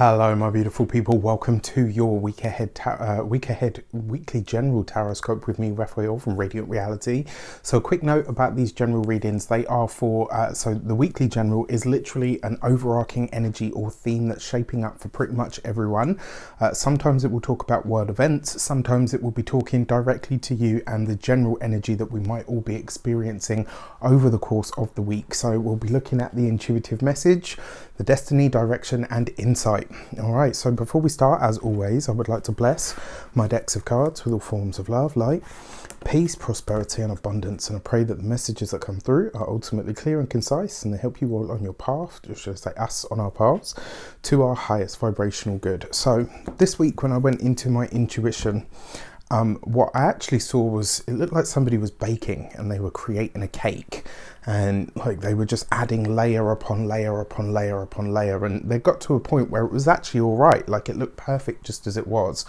Hello, my beautiful people. Welcome to your week ahead weekly general taroscope with me, Raphael from Reydiant Reality. So, a quick note about these general readings: they are for so the weekly general is literally an overarching energy or theme that's shaping up for pretty much everyone. Sometimes it will talk about world events. Sometimes it will be talking directly to you and the general energy that we might all be experiencing over the course of the week. So, we'll be looking at the intuitive message, the destiny, direction, and insight. All right, so before we start, as always, I would like to bless my decks of cards with all forms of love, light, peace, prosperity, and abundance. And I pray that the messages that come through are ultimately clear and concise, and they help you all on your path, or should I say us on our paths, to our highest vibrational good. So this week, when I went into my intuition, what I actually saw was, it looked like somebody was baking and they were creating a cake, and like they were just adding layer upon layer upon layer upon layer, and they got to a point where it was actually all right, like it looked perfect just as it was,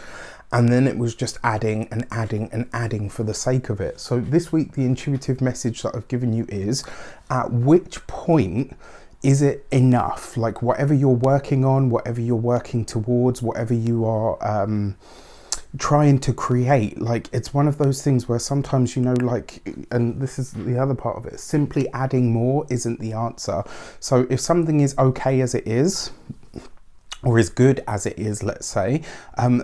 and then it was just adding and adding and adding for the sake of it. So this week the intuitive message that I've given you is, at which point is it enough? Like whatever you're working on, whatever you're working towards, whatever you are trying to create, like it's one of those things where sometimes, you know, like, and this is the other part of it, simply adding more isn't the answer. So if something is okay as it is, or as good as it is, let's say,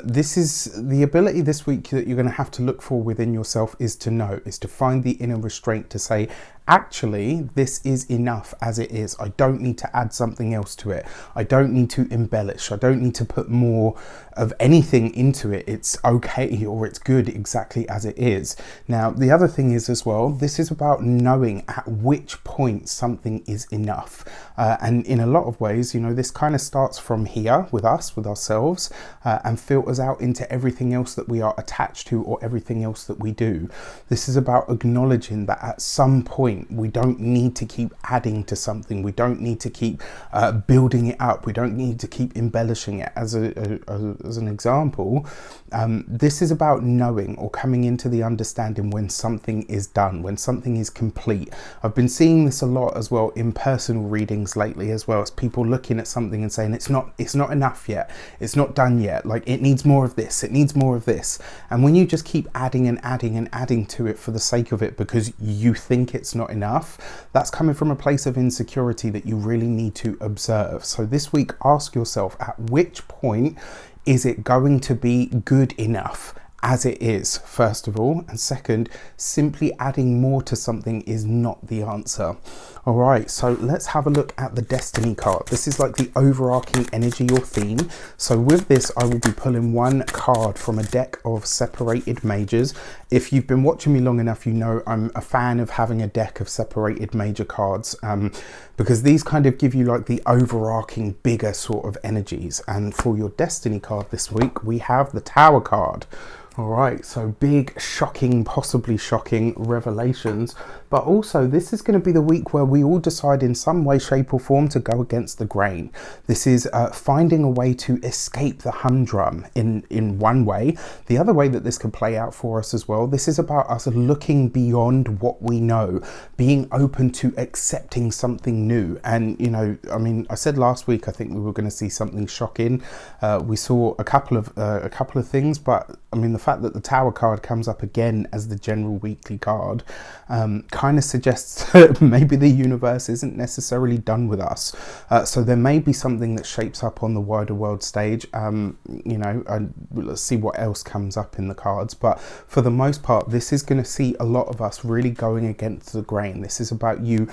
this is the ability this week that you're going to have to look for within yourself, is to know, is to find the inner restraint to say, actually, this is enough as it is. I don't need to add something else to it. I don't need to embellish. I don't need to put more of anything into it. It's okay, or it's good exactly as it is. Now, the other thing is as well, this is about knowing at which point something is enough. And in a lot of ways, you know, this kind of starts from here with us, with ourselves, and filters out into everything else that we are attached to, or everything else that we do. This is about acknowledging that at some point, we don't need to keep adding to something. We don't need to keep building it up. We don't need to keep embellishing it. As an example, this is about knowing, or coming into the understanding, when something is done, when something is complete. I've been seeing this a lot as well in personal readings lately as well, as people looking at something and saying it's not enough yet, it's not done yet, like it needs more of this, it needs more of this. And when you just keep adding and adding and adding to it for the sake of it, because you think it's not enough, that's coming from a place of insecurity that you really need to observe. So this week, ask yourself, at which point is it going to be good enough as it is, first of all, and second, simply adding more to something is not the answer. All right, so let's have a look at the destiny card. This is like the overarching energy or theme. So with this, I will be pulling one card from a deck of separated majors. If you've been watching me long enough, you know I'm a fan of having a deck of separated major cards, because these kind of give you like the overarching bigger sort of energies. And for your destiny card this week, we have the Tower card. All right, so big, shocking, possibly shocking revelations, but also this is going to be the week where we all decide in some way, shape or form to go against the grain. This is finding a way to escape the humdrum in one way. The other way that this can play out for us as well, this is about us looking beyond what we know, being open to accepting something new. And, you know, I mean, I said last week, I think we were going to see something shocking. We saw a couple of things, but I mean, the fact that the Tower card comes up again as the general weekly card kind of suggests that maybe the universe isn't necessarily done with us. So there may be something that shapes up on the wider world stage, you know, and let's see what else comes up in the cards. But for the most part, this is going to see a lot of us really going against the grain. This is about you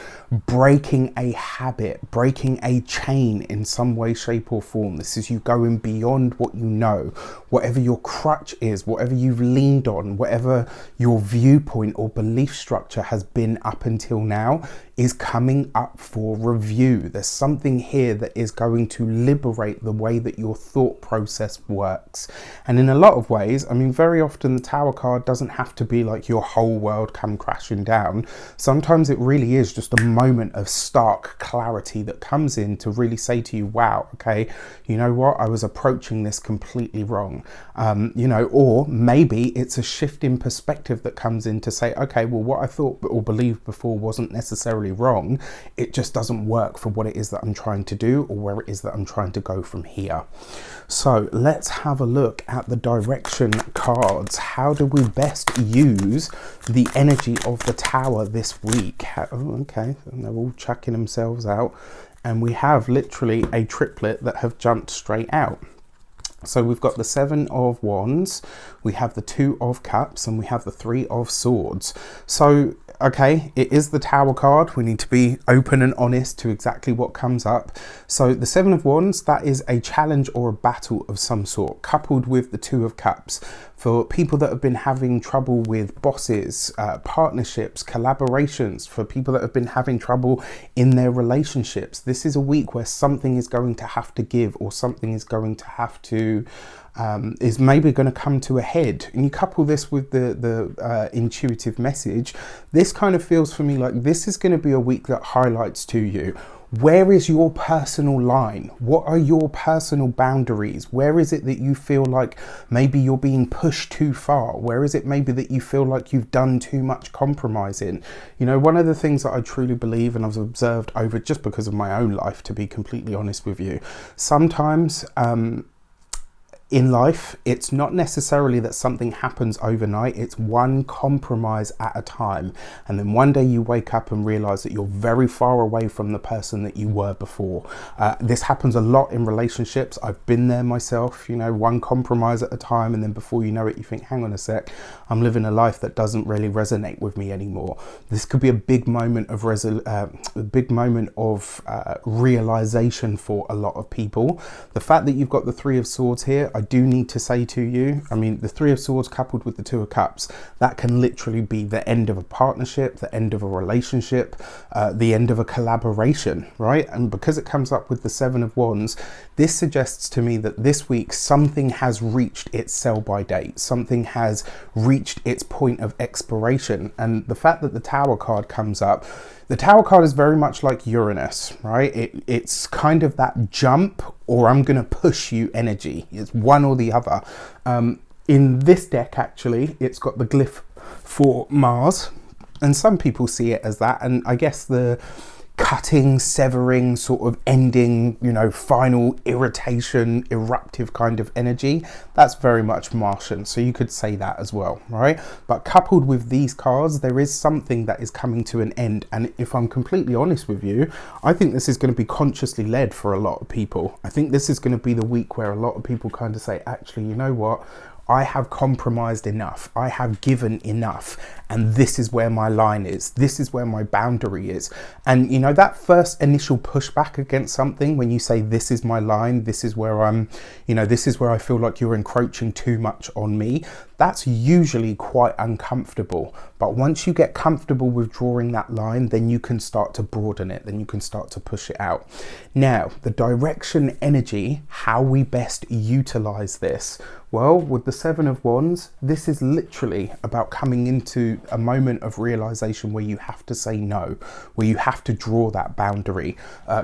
breaking a habit, breaking a chain in some way, shape or form. This is you going beyond what you know, whatever your crutch is, whatever you've leaned on, whatever your viewpoint or belief structure has been up until now, is coming up for review. There's something here that is going to liberate the way that your thought process works. And in a lot of ways, I mean, very often the Tower card doesn't have to be like your whole world come crashing down. Sometimes it really is just a moment of stark clarity that comes in to really say to you, wow, okay, you know what, I was approaching this completely wrong. You know, or maybe it's a shift in perspective that comes in to say, okay, well, what I thought or believed before wasn't necessarily necessarily wrong. It just doesn't work for what it is that I'm trying to do or where it is that I'm trying to go from here. So let's have a look at the direction cards. How do we best use the energy of the Tower this week? Oh, okay, and they're all chucking themselves out. And we have literally a triplet that have jumped straight out. So we've got the 7 of Wands, we have the 2 of Cups, and we have the 3 of Swords. So, okay, it is the Tower card. We need to be open and honest to exactly what comes up. So the 7 of Wands, that is a challenge or a battle of some sort, coupled with the 2 of Cups. For people that have been having trouble with bosses, partnerships, collaborations, for people that have been having trouble in their relationships, this is a week where something is going to have to give, or something is going to have to is maybe going to come to a head. And you couple this with the intuitive message, this kind of feels for me like this is going to be a week that highlights to you, where is your personal line? What are your personal boundaries? Where is it that you feel like maybe you're being pushed too far? Where is it maybe that you feel like you've done too much compromising? You know, one of the things that I truly believe, and I've observed over just because of my own life, to be completely honest with you, sometimes in life, it's not necessarily that something happens overnight. It's one compromise at a time. And then one day you wake up and realize that you're very far away from the person that you were before. This happens a lot in relationships. I've been there myself, you know, one compromise at a time. And then before you know it, you think, hang on a sec, I'm living a life that doesn't really resonate with me anymore. This could be a big moment of realization for a lot of people. The fact that you've got the 3 of Swords here, I do need to say to you, I mean, the 3 of Swords coupled with the 2 of Cups, that can literally be the end of a partnership, the end of a relationship, the end of a collaboration, right? And because it comes up with the 7 of Wands, this suggests to me that this week something has reached its sell-by date, something has reached its point of expiration. And the fact that the Tower card comes up, the Tower card is very much like Uranus, right? It's kind of that jump, or I'm going to push you energy. It's one or the other. In this deck, actually, it's got the glyph for Mars, and some people see it as that. And I guess the cutting, severing, sort of ending, you know, final irritation, eruptive kind of energy, that's very much Martian. So you could say that as well, right? But coupled with these cards, there is something that is coming to an end. And if I'm completely honest with you, I think this is going to be consciously led for a lot of people. I think this is going to be the week where a lot of people kind of say, actually, you know what? I have compromised enough. I have given enough. And this is where my line is. This is where my boundary is. And you know, that first initial pushback against something, when you say, this is my line, this is where I'm, you know, this is where I feel like you're encroaching too much on me, that's usually quite uncomfortable. But once you get comfortable with drawing that line, then you can start to broaden it, then you can start to push it out. Now, the direction energy, how we best utilize this. Well, with the 7 of Wands, this is literally about coming into a moment of realization where you have to say no, where you have to draw that boundary.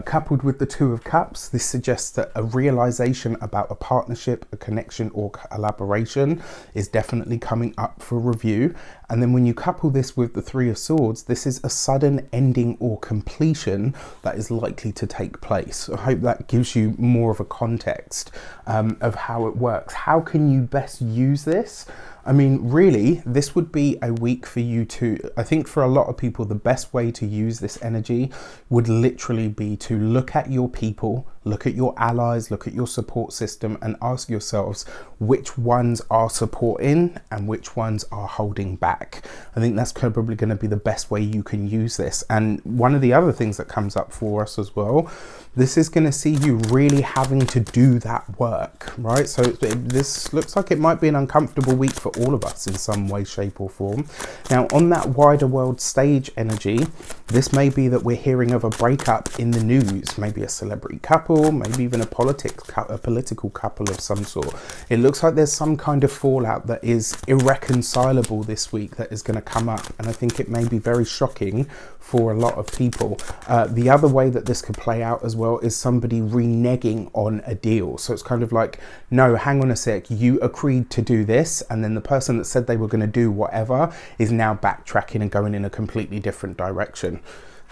Coupled with the 2 of Cups, this suggests that a realization about a partnership, a connection, or collaboration is definitely coming up for review. And then when you couple this with the 3 of Swords, this is a sudden ending or completion that is likely to take place. I hope that gives you more of a context of how it works. How can you best use this? I mean, really, this would be a week for you to, I think for a lot of people, the best way to use this energy would literally be to look at your people, look at your allies, look at your support system, and ask yourselves which ones are supporting and which ones are holding back. I think that's probably going to be the best way you can use this. And one of the other things that comes up for us as well, this is going to see you really having to do that work, right? So this looks like it might be an uncomfortable week for all of us in some way, shape or form. Now, on that wider world stage energy, this may be that we're hearing of a breakup in the news, maybe a celebrity couple, maybe even a political couple of some sort. It looks like there's some kind of fallout that is irreconcilable this week that is going to come up, and I think it may be very shocking for a lot of people. The other way that this could play out as well is somebody reneging on a deal. So it's kind of like, no, hang on a sec, you agreed to do this, and then the person that said they were going to do whatever is now backtracking and going in a completely different direction.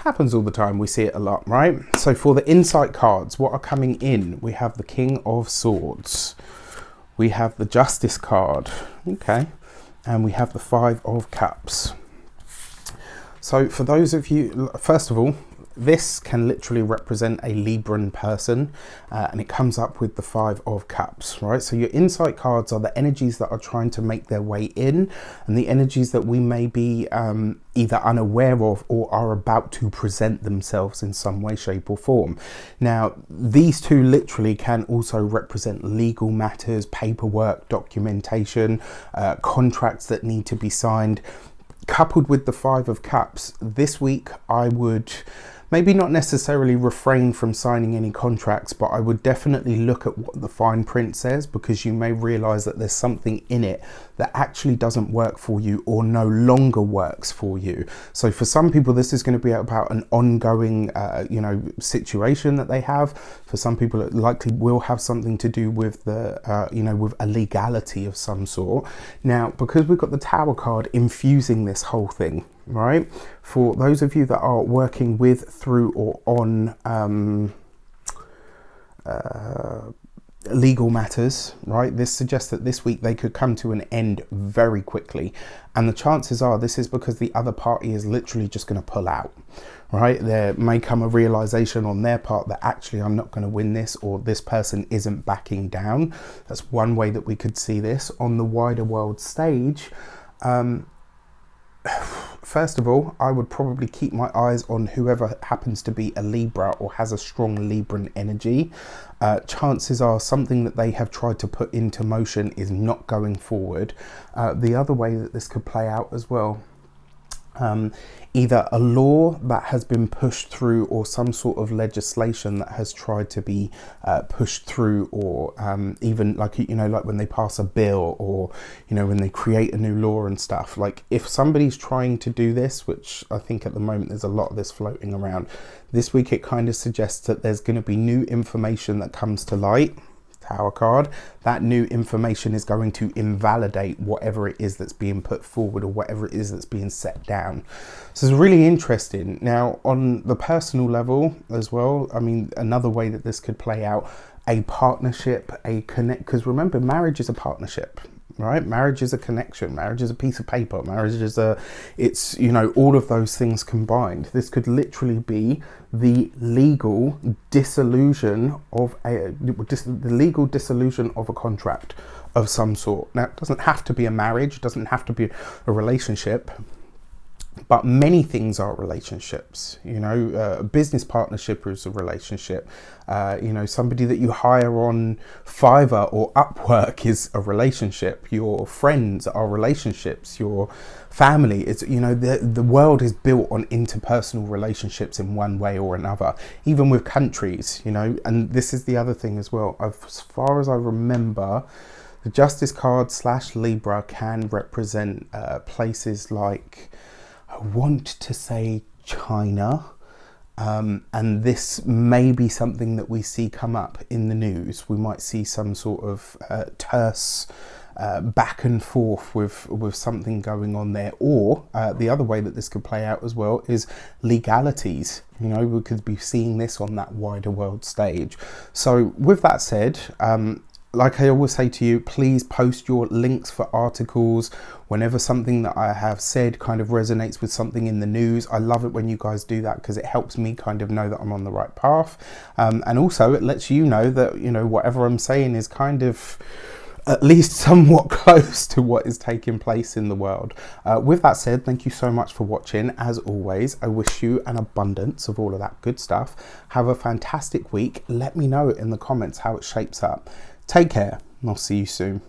Happens all the time. We see it a lot, right? So for the insight cards, what are coming in? We have the King of Swords. We have the Justice card. Okay. And we have the Five of Cups. So for those of you, first of all, this can literally represent a Libran person, and it comes up with the Five of Cups, right? So your insight cards are the energies that are trying to make their way in, and the energies that we may be either unaware of or are about to present themselves in some way, shape or form. Now, these two literally can also represent legal matters, paperwork, documentation, contracts that need to be signed. Coupled with the Five of Cups, this week I would maybe not necessarily refrain from signing any contracts, but I would definitely look at what the fine print says, because you may realize that there's something in it that actually doesn't work for you or no longer works for you. So for some people, this is going to be about an ongoing, situation that they have. For some people, it likely will have something to do with the, with a legality of some sort. Now, because we've got the Tower card infusing this whole thing, right? For those of you that are working with, through or on legal matters, right, this suggests that this week they could come to an end very quickly, and the chances are this is because the other party is literally just going to pull out, right? There may come a realization on their part that actually I'm not going to win this, or this person isn't backing down. That's one way that we could see this. On the wider world stage, first of all, I would probably keep my eyes on whoever happens to be a Libra or has a strong Libran energy. Chances are something that they have tried to put into motion is not going forward. The other way that this could play out as well, either a law that has been pushed through or some sort of legislation that has tried to be pushed through, or even like when they pass a bill, or when they create a new law and stuff. Like if somebody's trying to do this, which I think at the moment there's a lot of this floating around, this week it kind of suggests that there's going to be new information that comes to light. Tower card. That new information is going to invalidate whatever it is that's being put forward, or whatever it is that's being set down. So it's really interesting. Now, on the personal level as well, I mean, another way that this could play out, a partnership, a connect, because remember, marriage is a partnership, right? Marriage is a connection. Marriage is a piece of paper. Marriage is it's all of those things combined. This could literally be the legal dissolution of a contract of some sort. Now, it doesn't have to be a marriage. It doesn't have to be a relationship. But many things are relationships. A business partnership is a relationship. Somebody that you hire on Fiverr or Upwork is a relationship. Your friends are relationships. Your family is, the world is built on interpersonal relationships in one way or another, even with countries, and this is the other thing as well. As far as I remember, the Justice card / Libra can represent places like, I want to say China, and this may be something that we see come up in the news. We might see some sort of terse back and forth with something going on there. Or the other way that this could play out as well is legalities. We could be seeing this on that wider world stage. So with that said, like I always say to you, please post your links for articles whenever something that I have said kind of resonates with something in the news. I love it when you guys do that, because it helps me kind of know that I'm on the right path. And also it lets you know that, whatever I'm saying is kind of at least somewhat close to what is taking place in the world. With that said, thank you so much for watching. As always, I wish you an abundance of all of that good stuff. Have a fantastic week. Let me know in the comments how it shapes up. Take care, and I'll see you soon.